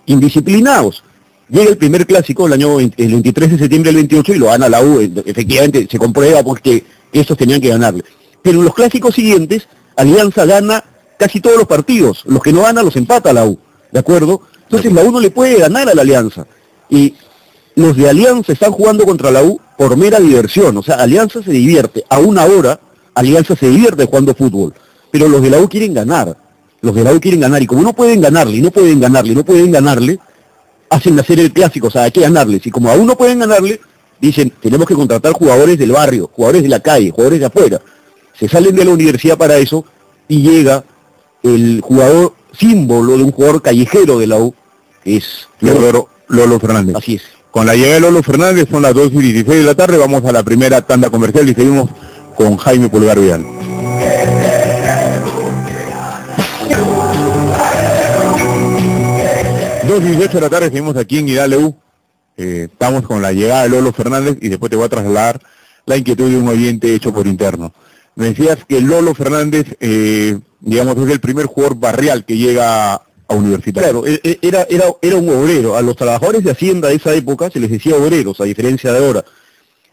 indisciplinados. Llega el primer clásico, el 23 de septiembre del 28, y lo gana la U. Efectivamente, se comprueba porque estos tenían que ganarle. Pero en los clásicos siguientes, Alianza gana casi todos los partidos. Los que no gana los empata la U, ¿de acuerdo? Entonces la U no le puede ganar a la Alianza. Y los de Alianza están jugando contra la U por mera diversión. O sea, Alianza se divierte. A una hora, Alianza se divierte jugando fútbol. Pero los de la U quieren ganar. Los de la U quieren ganar. Y como no pueden ganarle, hacen hacer el clásico. O sea, hay que ganarles. Y como aún no pueden ganarle, dicen, tenemos que contratar jugadores del barrio, jugadores de la calle, jugadores de afuera. Se salen de la universidad para eso y llega el jugador símbolo de un jugador callejero de la U, que es Lolo Fernández. Así es. Con la llegada de Lolo Fernández son las 2:16 de la tarde, vamos a la primera tanda comercial y seguimos con Jaime Pulgar Vidal. 2:18 de la tarde, seguimos aquí en Hidalgo. Estamos con la llegada de Lolo Fernández y después te voy a trasladar la inquietud de un oyente hecho por interno. Me decías que Lolo Fernández, digamos, es el primer jugador barrial que llega a Universitario. Claro, era un obrero. A los trabajadores de Hacienda de esa época se les decía obreros, a diferencia de ahora.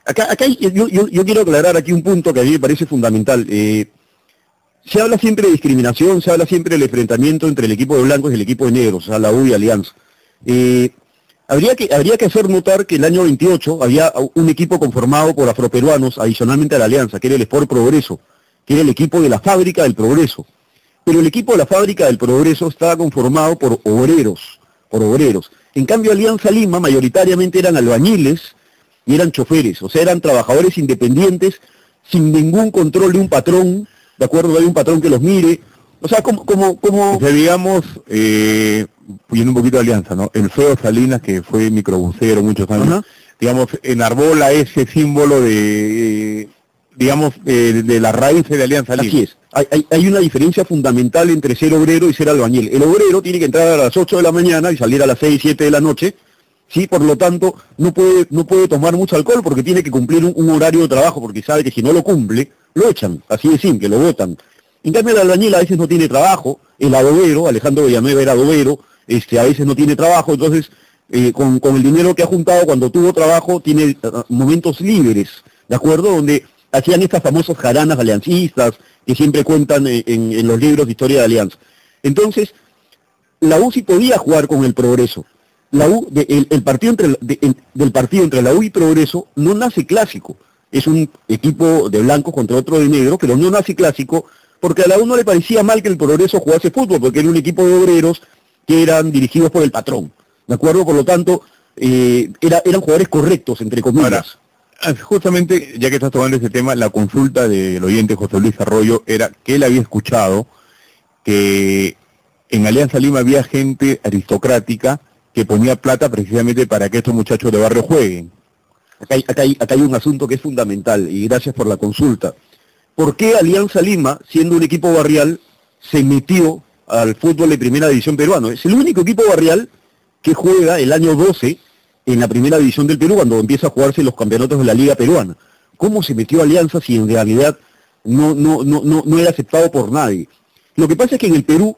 Acá yo quiero aclarar aquí un punto que a mí me parece fundamental. Se habla siempre de discriminación, se habla siempre del enfrentamiento entre el equipo de blancos y el equipo de negros, o sea, la U y Alianza. Habría que hacer notar que el año 28 había un equipo conformado por afroperuanos, adicionalmente a la Alianza, que era el Sport Progreso, que era el equipo de la Fábrica del Progreso. Pero el equipo de la Fábrica del Progreso estaba conformado por obreros. En cambio, Alianza Lima mayoritariamente eran albañiles y eran choferes, o sea, eran trabajadores independientes, sin ningún control de un patrón, ¿de acuerdo? No hay un patrón que los mire. O sea, como... O sea, digamos, yendo un poquito de Alianza, ¿no? El Feo Salinas, que fue microbusero muchos años, digamos, enarbola ese símbolo de las raíces de Alianza Lima. Así es. Hay una diferencia fundamental entre ser obrero y ser albañil. El obrero tiene que entrar a las 8 de la mañana y salir a las 6, 7 de la noche, ¿sí? Por lo tanto, no puede tomar mucho alcohol porque tiene que cumplir un horario de trabajo, porque sabe que si no lo cumple, lo echan, así de simple, lo botan. En cambio, el albañil a veces no tiene trabajo, el adobero, Alejandro Villanueva era adobero, a veces no tiene trabajo, entonces, con el dinero que ha juntado cuando tuvo trabajo, tiene momentos libres, ¿de acuerdo? Donde hacían estas famosas jaranas aliancistas que siempre cuentan en los libros de historia de Alianza. Entonces, la U sí podía jugar con el Progreso. La U, el partido del partido entre la U y Progreso no nace clásico. Es un equipo de blancos contra otro de negro, pero no nace clásico porque a la U no le parecía mal que el Progreso jugase fútbol, porque era un equipo de obreros que eran dirigidos por el patrón, ¿de acuerdo? Por lo tanto, eran jugadores correctos, entre comillas. Ahora, justamente, ya que estás tomando ese tema, la consulta del oyente José Luis Arroyo era que él había escuchado que en Alianza Lima había gente aristocrática que ponía plata precisamente para que estos muchachos de barrio jueguen. Acá hay un asunto que es fundamental, y gracias por la consulta. ¿Por qué Alianza Lima, siendo un equipo barrial, se metió al fútbol de primera división peruano? Es el único equipo barrial que juega el año 12 en la primera división del Perú, cuando empieza a jugarse los campeonatos de la Liga Peruana. ¿Cómo se metió Alianza si en realidad no era aceptado por nadie? Lo que pasa es que en el Perú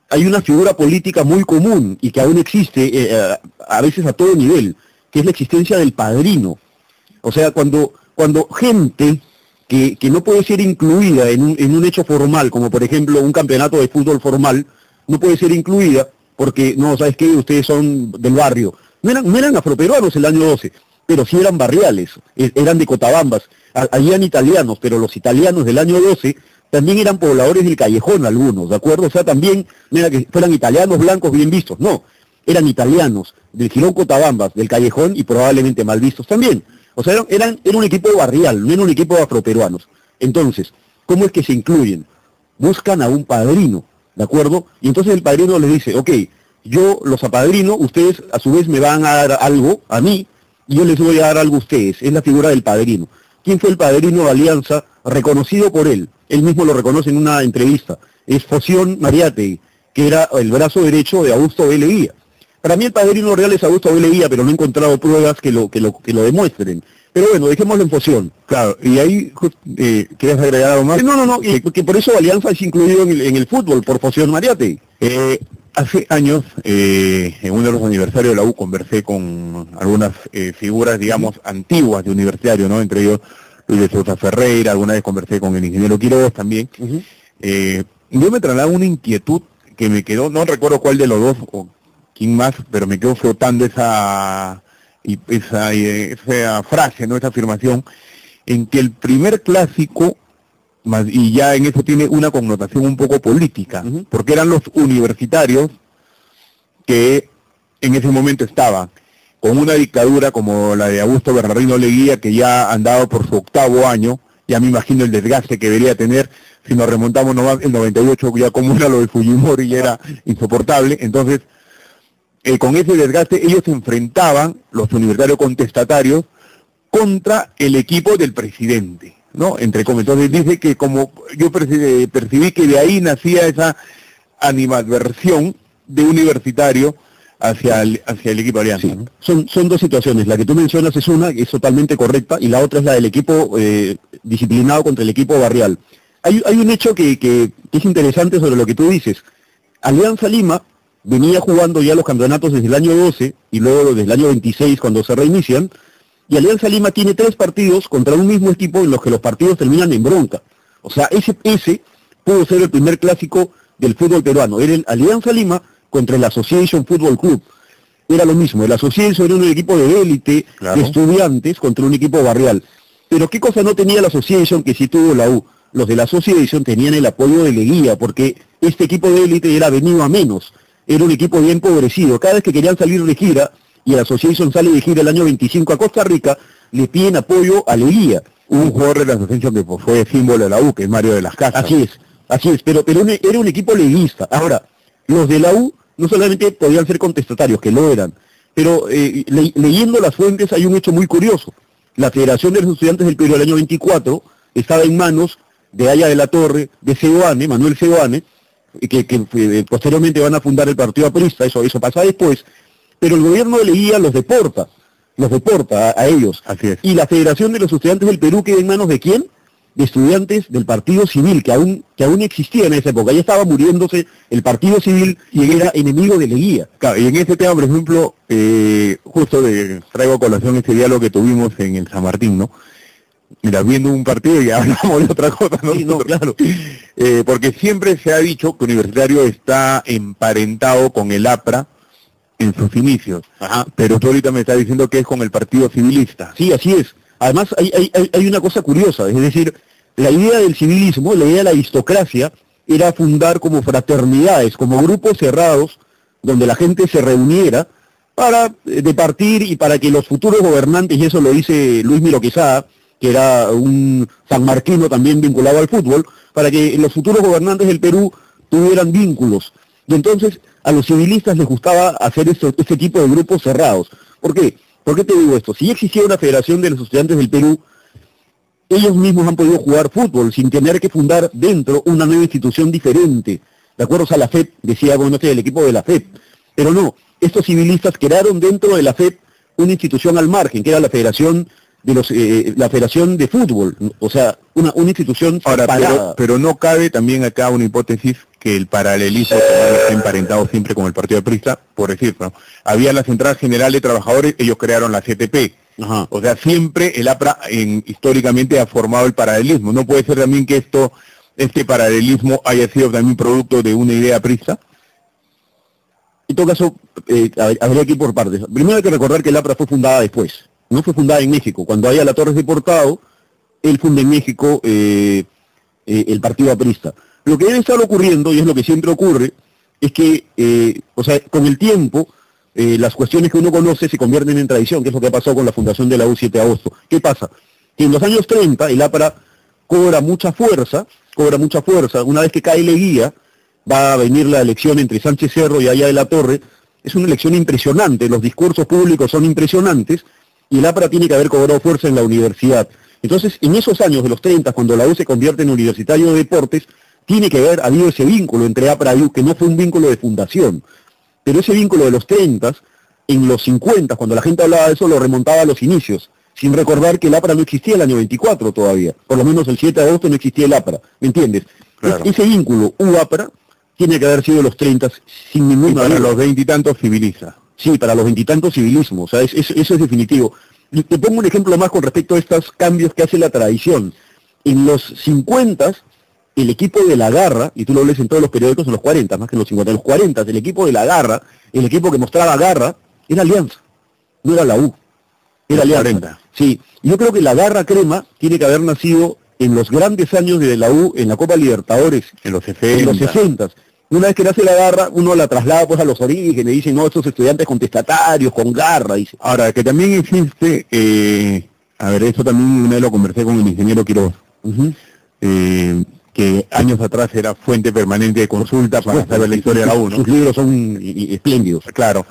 hay una figura política muy común y que aún existe, a veces a todo nivel, que es la existencia del padrino. O sea, cuando gente que no puede ser incluida en un hecho formal, como por ejemplo un campeonato de fútbol formal, no puede ser incluida porque, no, ¿sabes qué? Ustedes son del barrio. No eran afroperuanos el año 12, pero sí eran barriales, eran de Cotabambas. Habían italianos, pero los italianos del año 12 también eran pobladores del callejón algunos, ¿de acuerdo? O sea, también no era que fueran italianos blancos bien vistos, no, eran italianos del Girón Cotabambas, del callejón y probablemente mal vistos también. O sea, era un equipo barrial, no era un equipo de afroperuanos. Entonces, ¿cómo es que se incluyen? Buscan a un padrino, ¿de acuerdo? Y entonces el padrino les dice, ok, yo los apadrino, ustedes a su vez me van a dar algo a mí, y yo les voy a dar algo a ustedes. Es la figura del padrino. ¿Quién fue el padrino de Alianza? Reconocido por él mismo lo reconoce en una entrevista, es Foción Mariátegui, que era el brazo derecho de Augusto B. Leguía. Para mí el padrino real es Augusto B. Leguía, pero no he encontrado pruebas que lo demuestren. Pero bueno, dejémoslo en Foción. Claro, y ahí, ¿quieres agregar algo más? No, que por eso Alianza es incluido en el fútbol, por Foción Mariátegui. Hace años, en uno de los aniversarios de la U, conversé con algunas figuras, digamos, antiguas de universitario, ¿no? Entre ellos Luis de Sousa Ferreira, alguna vez conversé con el ingeniero Quiroz también. Yo me trasladaba una inquietud que me quedó, no recuerdo cuál de los dos o quién más, pero me quedó flotando esa frase, ¿no? Esa afirmación, en que el primer clásico, y ya en eso tiene una connotación un poco política, porque eran los universitarios que en ese momento estaban con una dictadura como la de Augusto Bernardino Leguía, que ya andaba por su 8º año. Ya me imagino el desgaste que debería tener. Si nos remontamos nomás, el 98 ya como era lo de Fujimori y era insoportable. Entonces, con ese desgaste ellos se enfrentaban, los universitarios contestatarios, contra el equipo del presidente, ¿no? Entre comillas. Entonces dice que como yo percibí que de ahí nacía esa animadversión de universitario hacia el equipo Alianza. Sí. ¿No? Son dos situaciones. La que tú mencionas es una, que es totalmente correcta, y la otra es la del equipo disciplinado contra el equipo barrial. Hay un hecho que es interesante sobre lo que tú dices. Alianza Lima venía jugando ya los campeonatos desde el año 12 y luego desde el año 26 cuando se reinician, y Alianza Lima tiene 3 partidos contra un mismo equipo en los que los partidos terminan en bronca. O sea, ese pudo ser el primer clásico del fútbol peruano. Era el Alianza Lima contra el Association Football Club. Era lo mismo, el Association era un equipo de élite, claro, de estudiantes contra un equipo barrial. Pero ¿qué cosa no tenía la Association que sí tuvo la U? Los de la Association tenían el apoyo de Leguía, porque este equipo de élite era venido a menos. Era un equipo bien empobrecido. Cada vez que querían salir de gira, y el Association sale de gira el año 25 a Costa Rica, le piden apoyo a Leguía. Hubo un jugador de la Association que fue símbolo de la U, que es Mario de las Casas. Así es, pero era un equipo leguista. Ahora, los de la U no solamente podían ser contestatarios, que lo eran, pero leyendo las fuentes hay un hecho muy curioso. La Federación de los Estudiantes del Perú del año 24 estaba en manos de Aya de la Torre, de Seoane, Manuel Seoane, que posteriormente van a fundar el Partido Aprista, eso pasa después, pero el gobierno de Leguía los deporta a ellos. Así es. Y la Federación de los Estudiantes del Perú queda en manos ¿de quién? De estudiantes del Partido Civil, que aún existía en esa época. Ya estaba muriéndose el Partido Civil y era enemigo de Leguía. Claro, y en ese tema, por ejemplo, justo traigo a colación ese diálogo que tuvimos en el San Martín, ¿no? Mira, viendo un partido y hablamos de otra cosa, ¿no? Sí, no, claro. Porque siempre se ha dicho que Universitario está emparentado con el APRA en sus inicios. Ajá. Pero tú ahorita me estás diciendo que es con el Partido Civilista. Sí, así es. Además, hay una cosa curiosa, es decir, la idea del civilismo, la idea de la aristocracia, era fundar como fraternidades, como grupos cerrados, donde la gente se reuniera para departir y para que los futuros gobernantes, y eso lo dice Luis Miro Quesada, que era un sanmarquino también vinculado al fútbol, para que los futuros gobernantes del Perú tuvieran vínculos. Y entonces a los civilistas les gustaba hacer este tipo de grupos cerrados. ¿Por qué? ¿Por qué te digo esto? Si existía una federación de los estudiantes del Perú, ellos mismos han podido jugar fútbol sin tener que fundar dentro una nueva institución diferente. De acuerdo a la FEP, decía, bueno, el equipo de la FEP. Pero no, estos civilistas crearon dentro de la FEP una institución al margen, que era la Federación la Federación de Fútbol, o sea, una institución separada. Pero no cabe también acá una hipótesis que el paralelismo está emparentado siempre con el Partido Aprista, por decir, ¿no? Había la Central General de Trabajadores, ellos crearon la CTP. Ajá. O sea, siempre el APRA históricamente ha formado el paralelismo. ¿No puede ser también que este paralelismo haya sido también producto de una idea aprista? En todo caso, habría que ir por partes. Primero hay que recordar que el APRA fue fundada después. No fue fundada en México. Cuando Aya la Torre es deportado, él funda en México el Partido Aprista. Lo que debe estar ocurriendo, y es lo que siempre ocurre, es que, con el tiempo, las cuestiones que uno conoce se convierten en tradición, que es lo que ha pasado con la fundación de la U 7 de agosto. ¿Qué pasa? Que en los años 30 el APRA cobra mucha fuerza. Una vez que cae Leguía, va a venir la elección entre Sánchez Cerro y Aya de la Torre. Es una elección impresionante, los discursos públicos son impresionantes, y el APRA tiene que haber cobrado fuerza en la universidad. Entonces, en esos años de los 30, cuando la U se convierte en Universitario de Deportes, tiene que haber habido ese vínculo entre APRA y U, que no fue un vínculo de fundación. Pero ese vínculo de los 30, en los 50, cuando la gente hablaba de eso, lo remontaba a los inicios, sin recordar que el APRA no existía el año 24 todavía. Por lo menos el 7 de agosto no existía el APRA, ¿me entiendes? Claro. Ese vínculo U-APRA tiene que haber sido los 30, sin Y ninguna para duda. los 20 y tantos civiliza. Sí, para los veintitantos civilismo, o sea, eso es definitivo. Y te pongo un ejemplo más con respecto a estos cambios que hace la tradición. En los 50, el equipo de la Garra, y tú lo lees en todos los periódicos, en los 40, más que en los 50, en los 40, el equipo de la Garra, el equipo que mostraba garra, era Alianza, no era la U, era Los Alianza. 40. Sí, yo creo que la Garra Crema tiene que haber nacido en los grandes años de la U, en la Copa Libertadores, En los 60. en los 60. Una vez que nace la Garra, uno la traslada pues a los orígenes, dicen, no, estos estudiantes contestatarios, con garra, dice. Ahora, que también existe, a ver, eso también una vez lo conversé con el ingeniero Quiroz, Ujú. que años atrás era fuente permanente de consulta para saber la historia de la U, ¿no? Sus libros son espléndidos. Claro,